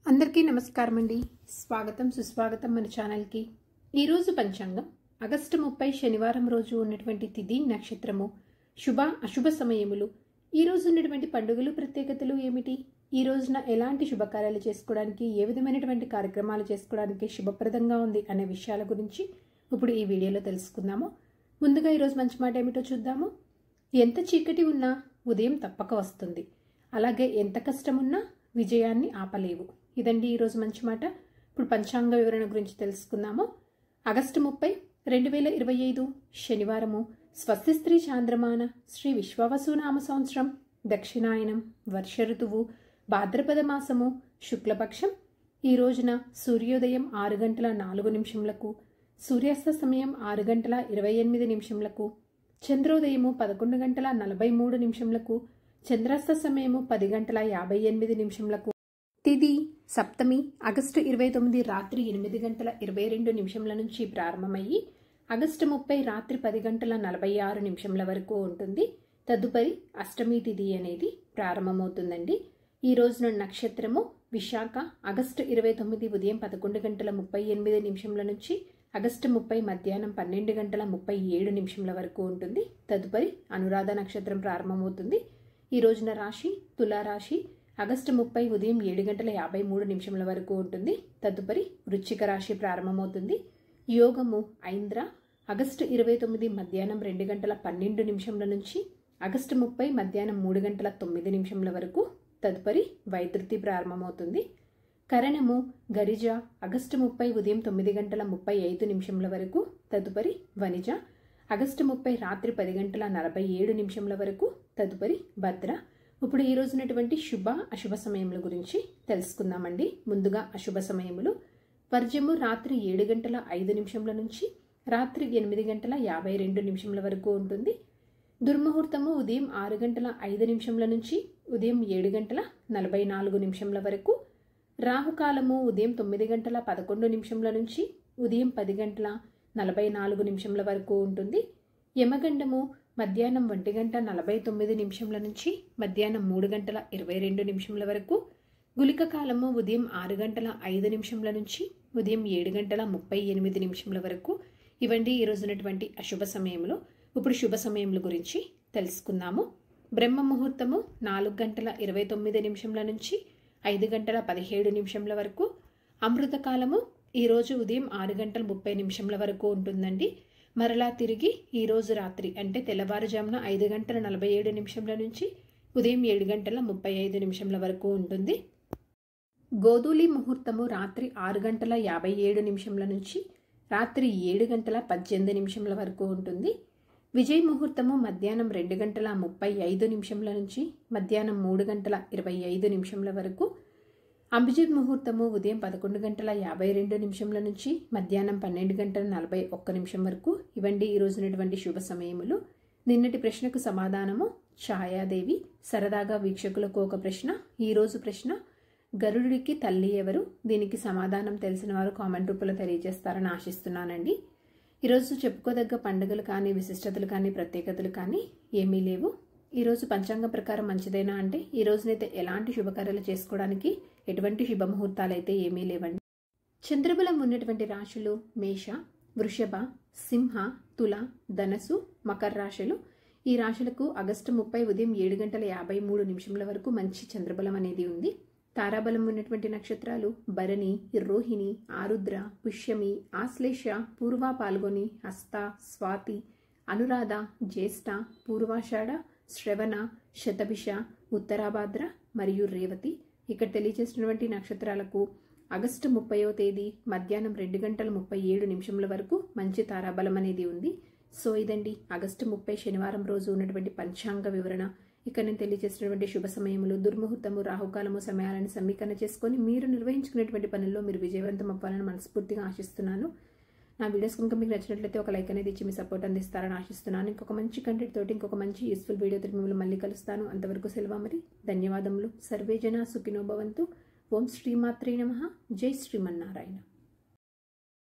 అందరికీ నమస్కారం అండి. స్వాగతం సుస్వాగతం మన ఛానల్కి. ఈరోజు పంచాంగం ఆగస్టు 30 శనివారం రోజు ఉన్నటువంటి తిథి నక్షత్రము, శుభ అశుభ సమయములు, ఈ రోజు ఉన్నటువంటి పండుగలు ప్రత్యేకతలు ఏమిటి, ఈ రోజున ఎలాంటి శుభకార్యాలు చేసుకోవడానికి, ఏ విధమైనటువంటి కార్యక్రమాలు చేసుకోవడానికి శుభప్రదంగా ఉంది అనే విషయాల గురించి ఇప్పుడు ఈ వీడియోలో తెలుసుకుందాము. ముందుగా ఈరోజు మంచి మాట ఏమిటో చూద్దాము. ఎంత చీకటి ఉన్నా ఉదయం తప్పక వస్తుంది, అలాగే ఎంత కష్టమున్నా విజయాన్ని ఆపలేవు. ఇదండి ఈరోజు మంచి మాట. ఇప్పుడు పంచాంగ వివరణ గురించి తెలుసుకుందాము. ఆగస్టు 30, 2025 శనివారము, స్వస్తి స్త్రీ చాంద్రమాన శ్రీ విశ్వావసునామ సంవత్సరం, దక్షిణాయనం, వర్ష ఋతువు, భాద్రపద మాసము, శుక్లపక్షం. ఈ రోజున సూర్యోదయం 6 గంటల 4 నిమిషములకు, సూర్యాస్త సమయం 6 గంటల 28 నిమిషములకు, చంద్రోదయము 11 గంటల 43 నిమిషములకు, చంద్రాస్త సమయము 10 గంటల 58 నిమిషములకు. తిథి సప్తమి ఆగస్టు 29 రాత్రి 8 గంటల 22 నిమిషముల నుంచి ప్రారంభమయ్యి ఆగస్టు 30 రాత్రి 10 గంటల 46 నిమిషముల వరకు ఉంటుంది. తదుపరి అష్టమి తిథి అనేది ప్రారంభమవుతుందండి. ఈ రోజున నక్షత్రము విశాఖ ఆగస్టు 29 ఉదయం 11 గంటల 38 నిమిషముల నుంచి ఆగస్టు 30 మధ్యాహ్నం 12 గంటల 37 నిమిషముల వరకు ఉంటుంది. తదుపరి అనురాధ నక్షత్రం ప్రారంభమవుతుంది. ఈ రోజున రాశి తులారాశి ఆగస్టు 30 ఉదయం 7 గంటల 53 నిమిషముల వరకు ఉంటుంది. తదుపరి వృశ్చిక రాశి ప్రారంభమవుతుంది. యోగము ఐంద్ర ఆగస్టు 29 మధ్యాహ్నం 2 గంటల 12 నిమిషముల నుంచి ఆగస్టు 30 మధ్యాహ్నం 3 గంటల 9 నిమిషముల వరకు. తదుపరి వైద్యుతి ప్రారంభమవుతుంది. కరణము గరిజ ఆగస్టు 30 ఉదయం 9 గంటల 35 నిమిషముల వరకు. తదుపరి వనిజ ఆగస్టు 30 రాత్రి 10 గంటల 47 నిమిషముల వరకు. తదుపరి భద్ర. ఇప్పుడు ఈ రోజునటువంటి శుభ అశుభ సమయముల గురించి తెలుసుకుందామండి. ముందుగా అశుభ సమయములు. వర్జము రాత్రి 7 గంటల 5 నిమిషముల నుంచి రాత్రి 8 గంటల 52 నిమిషముల వరకు ఉంటుంది. దుర్ముహూర్తము ఉదయం 6 గంటల 5 నిమిషముల నుంచి ఉదయం 7 గంటల 44 నిమిషముల వరకు. రాహుకాలము ఉదయం 9 గంటల 11 నిమిషముల నుంచి ఉదయం 10 గంటల 44 నిమిషముల వరకు ఉంటుంది. యమగండము మధ్యాహ్నం 1 గంట 49 నిమిషముల నుంచి మధ్యాహ్నం 3 గంటల 22 నిమిషముల వరకు. గుళిక కాలము ఉదయం 6 గంటల 5 నిమిషముల నుంచి ఉదయం 7 గంటల 38 నిమిషముల వరకు. ఇవండి ఈ రోజునటువంటి అశుభ సమయములు. ఇప్పుడు శుభ సమయముల గురించి తెలుసుకుందాము. బ్రహ్మ ముహూర్తము 4 గంటల 29 నిమిషముల నుంచి 5 గంటల 17 నిమిషముల వరకు. అమృత కాలము ఈరోజు ఉదయం 6 గంటల 30 నిమిషముల వరకు ఉంటుందండి. మరలా తిరిగి ఈరోజు రాత్రి అంటే తెల్లవారుజామున 5 గంటల 47 నిమిషముల నుంచి ఉదయం 7 గంటల 35 నిమిషముల వరకు ఉంటుంది. గోధూలి ముహూర్తము రాత్రి 6 గంటల 57 నిమిషముల నుంచి రాత్రి 7 గంటల 18 నిమిషముల వరకు ఉంటుంది. విజయ్ ముహూర్తము మధ్యాహ్నం 2 గంటల 35 నిమిషముల నుంచి మధ్యాహ్నం 3 గంటల 25 నిమిషముల వరకు. అభిజిత్ ముహూర్తము ఉదయం 11 గంటల 52 నిమిషముల నుంచి మధ్యాహ్నం 12 గంటల 41 నిమిషం వరకు. ఇవండి ఈ రోజునటువంటి శుభ సమయములు. నిన్నటి ప్రశ్నకు సమాధానము ఛాయాదేవి. సరదాగా వీక్షకులకు ఒక ప్రశ్న. ఈ రోజు ప్రశ్న, గరుడికి తల్లి ఎవరు? దీనికి సమాధానం తెలిసిన వారు కామెంట్ రూపంలో తెలియజేస్తారని ఆశిస్తున్నానండి. ఈరోజు చెప్పుకోదగ్గ పండుగలు కానీ విశిష్టతలు కానీ ప్రత్యేకతలు కానీ ఏమీ లేవు. ఈరోజు పంచాంగం ప్రకారం మంచిదైనా అంటే ఈ రోజునైతే ఎలాంటి శుభకార్యాలు చేసుకోవడానికి ఎటువంటి శుభముహూర్తాలు అయితే ఏమీ లేవండి. చంద్రబలం ఉన్నటువంటి రాశులు మేష, వృషభ, సింహ, తుల, ధనసు, మకర రాశులు. ఈ రాశులకు ఆగస్టు 30 ఉదయం 7 గంటల 53 నిమిషముల వరకు మంచి చంద్రబలం అనేది ఉంది. తారాబలం ఉన్నటువంటి నక్షత్రాలు భరణి, రోహిణి, ఆరుద్ర, పుష్యమి, ఆశ్లేష, పూర్వ పాల్గొని, హస్త, స్వాతి, అనురాధ, జ్యేష్ఠ, పూర్వాషాఢ, శ్రవణ, శతభిష, ఉత్తరాభాద్ర మరియు రేవతి. ఇక్కడ తెలియజేసినటువంటి నక్షత్రాలకు ఆగస్టు 30వ తేదీ మధ్యాహ్నం 2 గంటల 37 నిమిషముల వరకు మంచి తారాబలం అనేది ఉంది. సో ఇదండి ఆగస్టు 30 శనివారం రోజు ఉన్నటువంటి పంచాంగ వివరణ. ఇక్కడ నేను తెలియజేసినటువంటి శుభ సమయములు, దుర్ముహూర్తము, రాహుకాలము సమయాలను సమీకరణ చేసుకొని మీరు నిర్వహించుకునేటువంటి పనుల్లో మీరు విజయవంతం అవ్వాలని మనస్ఫూర్తిగా ఆశిస్తున్నాను. నా వీడియోస్ కనుక మీకు నచ్చినట్లయితే ఒక లైక్ అనేది ఇచ్చి మీ సపోర్ట్ అందిస్తారని ఆశిస్తున్నాను. ఇంకొక మంచి కంటెంట్ తోటి ఇంకొక మంచి యూస్ఫుల్ వీడియోతో మిమ్మల్ని మళ్ళీ కలుస్తాను. అంతవరకు సెలవు మరి. ధన్యవాదములు. సర్వే జన సుఖినో భవంతు. ఓం శ్రీమాత్రే నమః. జై శ్రీమన్నారాయణ.